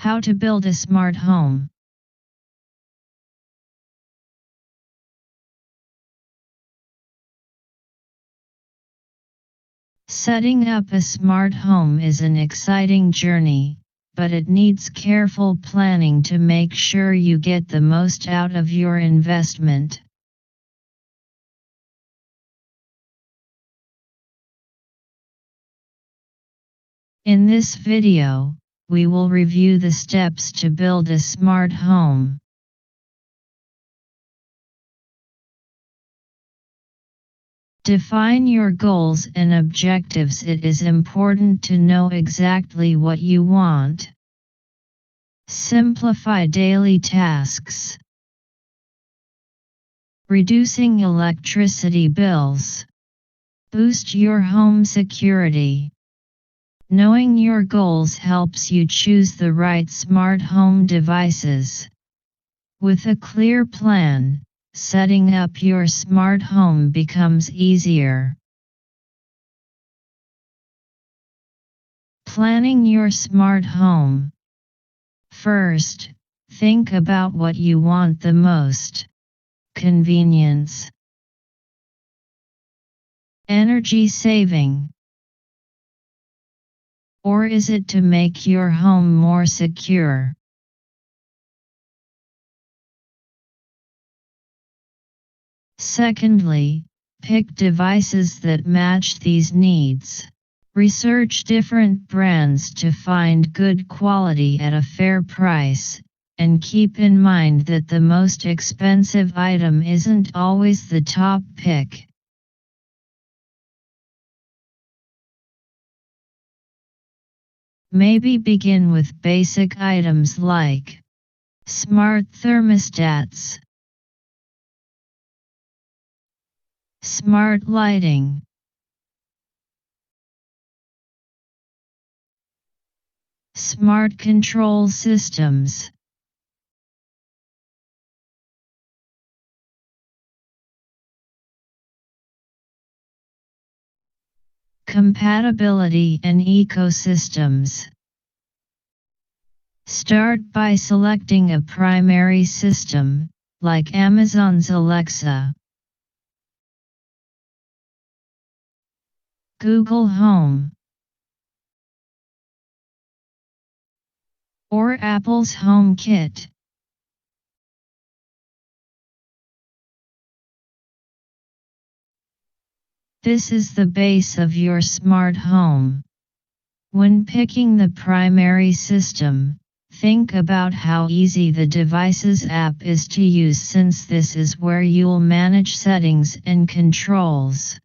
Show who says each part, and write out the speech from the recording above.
Speaker 1: How to build a smart home. Setting up a smart home is an exciting journey, but it needs careful planning to make sure you get the most out of your investment. In this video, we will review the steps to build a smart home. Define your goals and objectives. It is important to know exactly what you want. Simplify daily tasks. Reducing electricity bills. Boost your home security. Knowing your goals helps you choose the right smart home devices. With a clear plan, setting up your smart home becomes easier. Planning your smart home. First, think about what you want the most. Convenience. Energy saving. Or is it to make your home more secure? Secondly, pick devices that match these needs. Research different brands to find good quality at a fair price, and keep in mind that the most expensive item isn't always the top pick. Maybe begin with basic items like smart thermostats, smart lighting, smart control systems, compatibility and ecosystems. Start by selecting a primary system, like Amazon's Alexa, Google Home, or Apple's HomeKit. This is the base of your smart home. When picking the primary system, think about how easy the device's app is to use, since this is where you'll manage settings and controls.